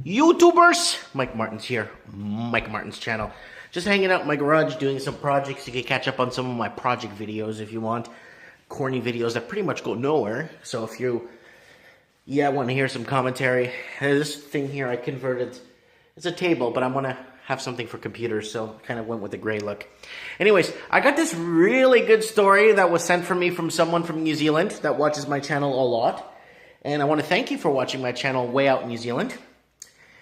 YouTubers? Mike Martin's here, Mike Martin's channel. Just hanging out in my garage doing some projects. You can catch up on some of my project videos if you want. Corny videos that pretty much go nowhere. So if you, want to hear some commentary. This thing here I converted, it's a table, but I want to have something for computers, so kind of went with the gray look. Anyways, I got this really good story that was sent for me from someone from New Zealand that watches my channel a lot. And I want to thank you for watching my channel way out in New Zealand.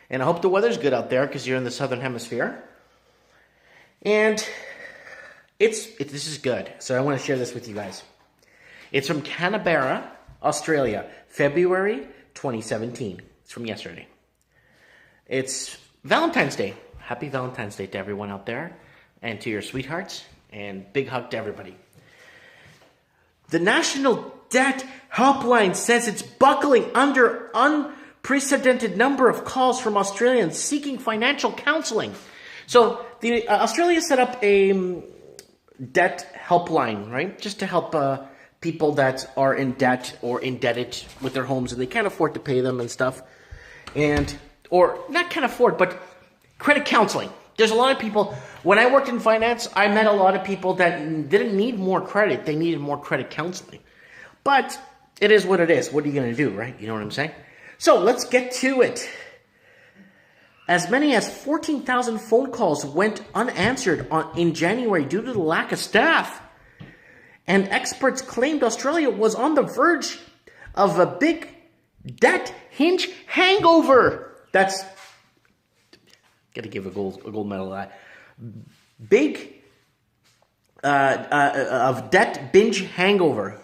And I hope the weather's good out there because you're in the southern hemisphere. And this is good, so I want to share this with you guys. It's from Canberra, Australia, February 2017. It's from yesterday. It's Valentine's Day. Happy Valentine's Day to everyone out there and to your sweethearts, and big hug to everybody. The National Debt Helpline says it's buckling under unprecedented number of calls from Australians seeking financial counseling. So the Australia set up a debt helpline, right? Just to help people that are in debt or indebted with their homes and they can't afford to pay them and stuff. Or not can't afford, but credit counseling. There's a lot of people, when I worked in finance, I met a lot of people that didn't need more credit. They needed more credit counseling. But it is what it is. What are you going to do, right? You know what I'm saying? So let's get to it. As many as 14,000 phone calls went unanswered in January due to the lack of staff. And experts claimed Australia was on the verge of a big debt hinge hangover. That's, gotta give a gold medal to that. Big of debt binge hangover.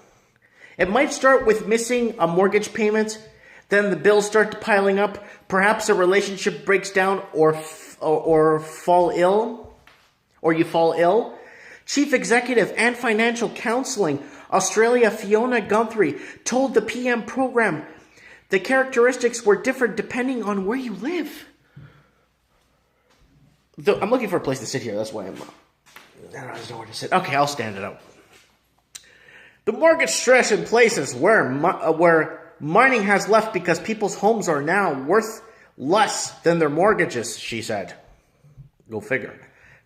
It might start with missing a mortgage payment. Then the bills start piling up. Perhaps a relationship breaks down or fall ill, or you fall ill. Chief Executive and Financial Counseling Australia Fiona Guthrie told the PM program the characteristics were different depending on where you live. I'm looking for a place to sit here. That's why I don't know where to sit. Okay, I'll stand it up. The mortgage stress in places where mining has left because people's homes are now worth less than their mortgages, she said. Go figure.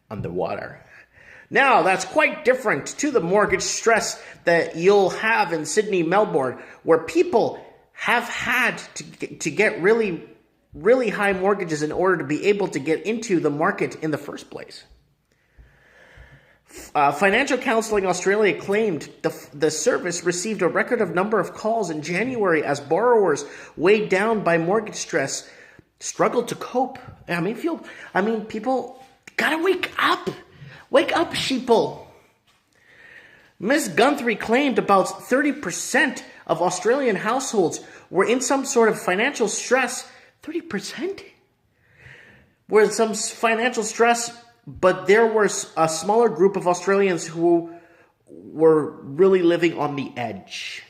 Underwater. Now, that's quite different to the mortgage stress that you'll have in Sydney, Melbourne, where people have had to get really, really high mortgages in order to be able to get into the market in the first place. Financial Counseling Australia claimed the service received a record of number of calls in January as borrowers weighed down by mortgage stress struggled to cope. People gotta wake up. Wake up, sheeple. Ms. Guthrie claimed about 30% of Australian households were in some sort of financial stress. 30%? Were in some financial stress, but there was a smaller group of Australians who were really living on the edge.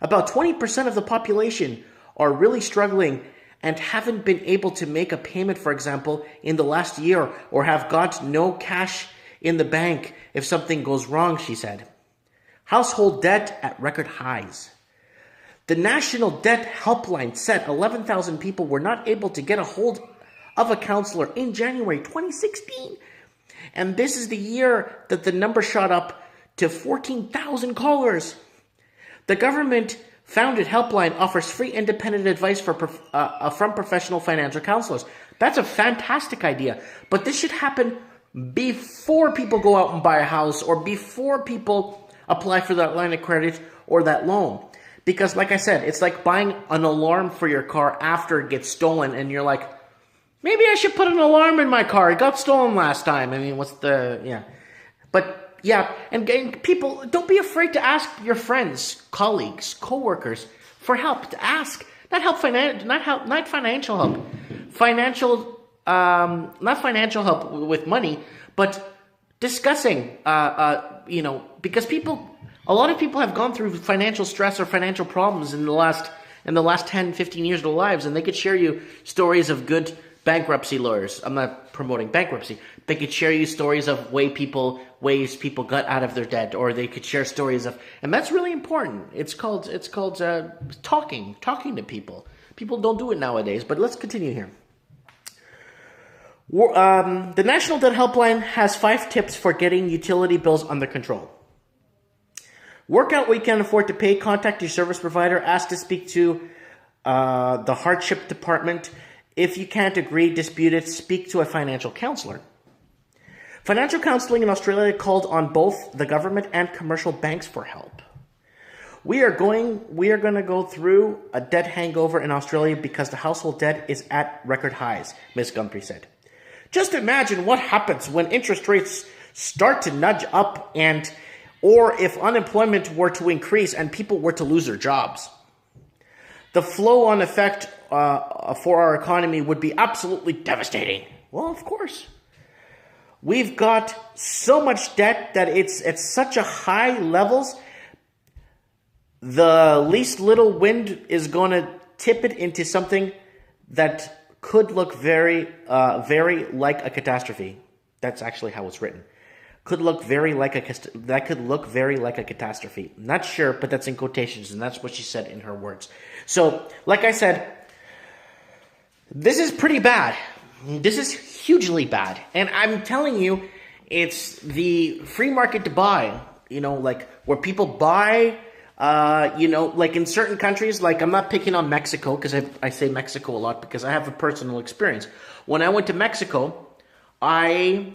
About 20% of the population are really struggling and haven't been able to make a payment, for example, in the last year, or have got no cash in the bank if something goes wrong, she said. Household debt at record highs. The National Debt Helpline said 11,000 people were not able to get a hold of a counselor in January 2016. And this is the year that the number shot up to 14,000 callers. The government-founded helpline offers free independent advice from professional financial counselors. That's a fantastic idea. But this should happen before people go out and buy a house or before people apply for that line of credit or that loan. Because like I said, it's like buying an alarm for your car after it gets stolen and you're like, maybe I should put an alarm in my car. It got stolen last time. But yeah, and people, don't be afraid to ask your friends, colleagues, co-workers for help. To ask, not financial help with money, but discussing, because a lot of people have gone through financial stress or financial problems in the last 10, 15 years of their lives, and they could share you stories of good bankruptcy lawyers. I'm not promoting bankruptcy. They could share you stories of ways people got out of their debt, or they could share stories of, and that's really important. It's called talking to people. People don't do it nowadays, but let's continue here. The National Debt Helpline has 5 tips for getting utility bills under control. Work out what you can afford to pay. Contact your service provider. Ask to speak to the hardship department. If you can't agree, dispute it, speak to a financial counselor. Financial counseling in Australia called on both the government and commercial banks for help. We are going to go through a debt hangover in Australia because the household debt is at record highs, Ms. Gumphrey said. Just imagine what happens when interest rates start to nudge up or if unemployment were to increase and people were to lose their jobs. The flow-on effect for our economy would be absolutely devastating. Well, of course. We've got so much debt that it's at such a high levels, the least little wind is going to tip it into something that could look very like a catastrophe. That's actually how it's written. That could look very like a catastrophe. Not sure, but that's in quotations, and that's what she said in her words. So, like I said, this is pretty bad. This is hugely bad. And I'm telling you, it's the free market to buy, like where people buy, like in certain countries, like I'm not picking on Mexico because I say Mexico a lot because I have a personal experience. When I went to Mexico, I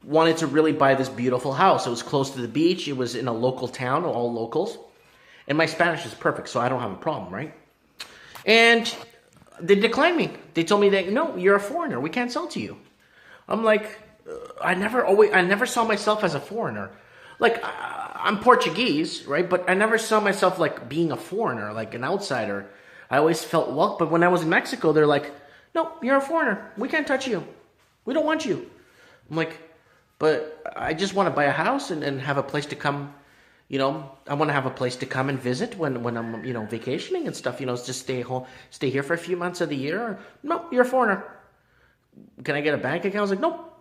wanted to really buy this beautiful house. It was close to the beach. It was in a local town, all locals. And my Spanish is perfect, so I don't have a problem, right? And they declined me. They told me that, no, you're a foreigner. We can't sell to you. I'm like, I never saw myself as a foreigner. Like, I'm Portuguese, right? But I never saw myself like being a foreigner, like an outsider. I always felt welcome. But when I was in Mexico, they're like, no, you're a foreigner. We can't touch you. We don't want you. I'm like, but I just want to buy a house and have a place to come. I want to have a place to come and visit when I'm, vacationing and stuff. Just stay here for a few months of the year. No, you're a foreigner. Can I get a bank account? I was like, nope.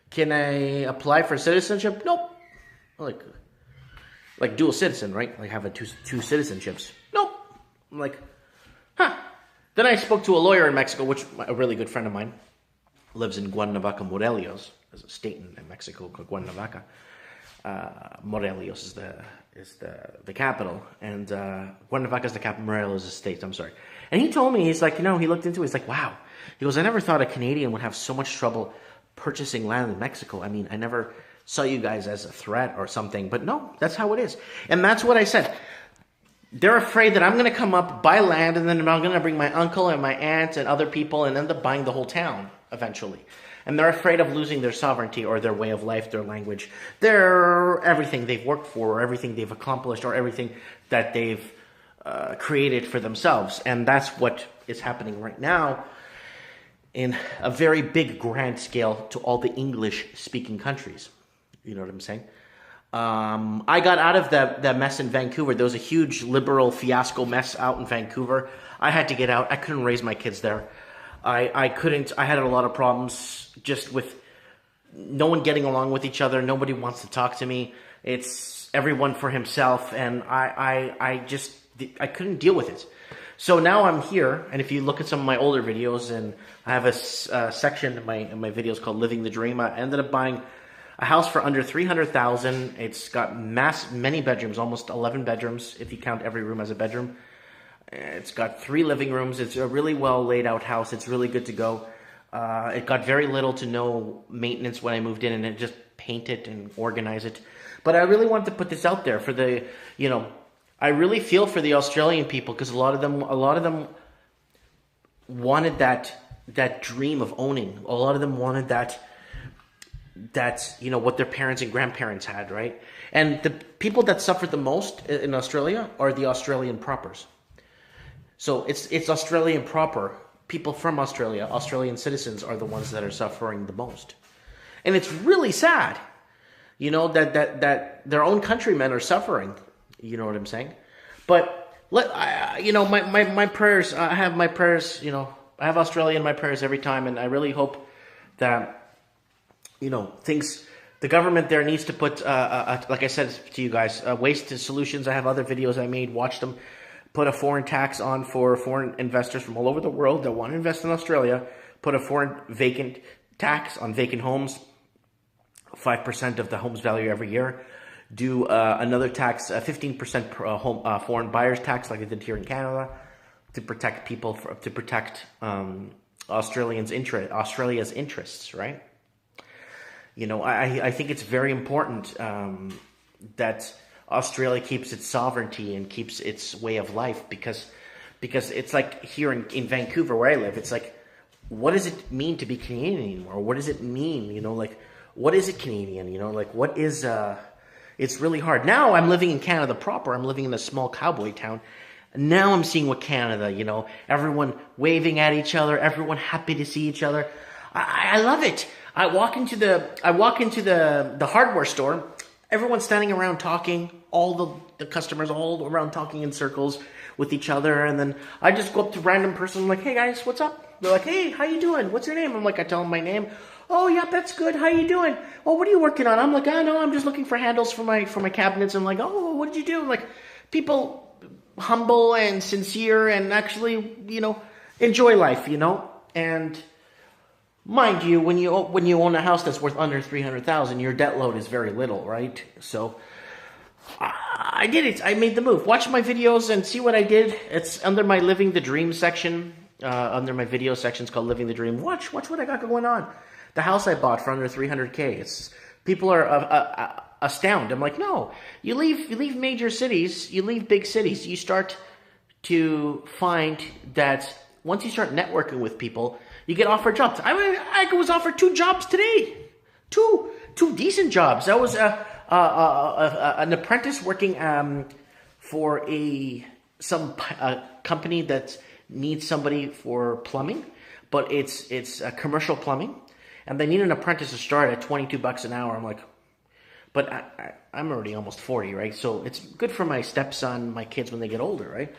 Can I apply for citizenship? Nope. Like dual citizen, right? Like have two citizenships. Nope. I'm like, huh. Then I spoke to a lawyer in Mexico, which a really good friend of mine lives in Cuernavaca, Morelos. There's a state in Mexico called Cuernavaca. Morelos is the capital, and Cuernavaca is the capital. Morelos is the state. I'm sorry. And he told me, he's like, he looked into it. He's like, wow. He goes, I never thought a Canadian would have so much trouble purchasing land in Mexico. I mean, I never saw you guys as a threat or something, but no, that's how it is. And that's what I said. They're afraid that I'm going to come up, buy land, and then I'm going to bring my uncle and my aunt and other people and end up buying the whole town eventually. And they're afraid of losing their sovereignty or their way of life, their language, everything they've worked for, or everything they've accomplished, or everything that they've created for themselves. And that's what is happening right now in a very big, grand scale to all the English-speaking countries. You know what I'm saying? I got out of that mess in Vancouver. There was a huge liberal fiasco mess out in Vancouver. I had to get out. I couldn't raise my kids there. I couldn't. I had a lot of problems just with no one getting along with each other. Nobody wants to talk to me. It's everyone for himself, and I couldn't deal with it. So now I'm here, and if you look at some of my older videos, and I have a section in my videos called "Living the Dream." I ended up buying a house for under $300,000. It's got many bedrooms, almost 11 bedrooms if you count every room as a bedroom. It's got 3 living rooms. It's a really well laid out house. It's really good to go. It got very little to no maintenance when I moved in, and it just paint it and organize it. But I really wanted to put this out there for the, I really feel for the Australian people, because a lot of them wanted that dream of owning. A lot of them wanted that what their parents and grandparents had, right? And the people that suffered the most in Australia are the Australian propers. So it's Australian proper. People from Australia, Australian citizens, are the ones that are suffering the most. And it's really sad, that their own countrymen are suffering. You know what I'm saying? But my prayers. I have my prayers. I have Australia in my prayers every time, and I really hope that things. The government there needs to put, like I said to you guys, waste solutions. I have other videos I made. Watch them. put a foreign tax on for foreign investors from all over the world that want to invest in Australia, put a foreign vacant tax on vacant homes, 5% of the home's value every year, do another tax, 15% foreign buyers tax like they did here in Canada, to protect people, to protect Australia's interests, right? You know, I think it's very important that Australia keeps its sovereignty and keeps its way of life, because it's like here in Vancouver where I live, it's like, what does it mean to be Canadian anymore? What does it mean, you know, like, what is it Canadian, you know, like, what is, it's really hard. Now I'm living in Canada proper, I'm living in a small cowboy town. Now I'm seeing what Canada, you know, everyone waving at each other, everyone happy to see each other. I love it. I walk into the hardware store, everyone's standing around talking, all the customers all around talking in circles with each other, and then I just go up to a random person, I'm like, hey guys, what's up? They're like, hey, how you doing? What's your name? I'm like, I tell them my name. Oh, yeah, that's good. How you doing? Oh, what are you working on? I'm like, oh, no, I'm just looking for handles for my cabinets. I'm like, oh, what did you do? I'm like, people humble and sincere and actually, you know, enjoy life, you know, and mind you, when you own a house that's worth under $300,000, your debt load is very little, right? So I did it. I made the move. Watch my videos and see what I did. It's under my Living the Dream section. Under my video section, it's called Living the Dream. Watch what I got going on. The house I bought for under $300K. People are astounded. I'm like, no, you leave major cities, you leave big cities, you start to find that once you start networking with people, you get offered jobs. I was offered 2 jobs today. Two decent jobs. That was an apprentice working for some company that needs somebody for plumbing, but it's commercial plumbing, and they need an apprentice to start at $22 an hour. I'm like, but I'm already almost 40, right? So it's good for my stepson, my kids when they get older, right?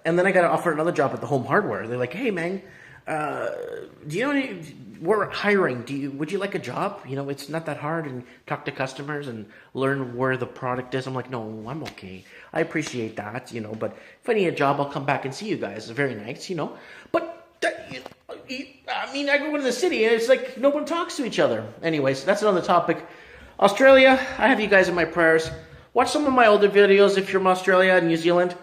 And then I got offered another job at the Home Hardware. They're like, hey man, do you know we're hiring? Would you like a job? You know, it's not that hard, and talk to customers and learn where the product is. I'm like, no, I'm okay. I appreciate that, you know, but if I need a job, I'll come back and see you guys. It's very nice, you know. But I mean, I go into the city and it's like no one talks to each other. Anyways, that's another topic. Australia, I have you guys in my prayers. Watch some of my older videos if you're from Australia and New Zealand.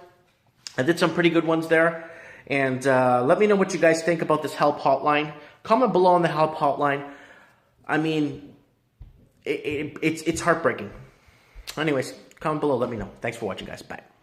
I did some pretty good ones there. And let me know what you guys think about this help hotline. Comment below on the help hotline. I mean, it's heartbreaking. Anyways, comment below. Let me know. Thanks for watching, guys. Bye.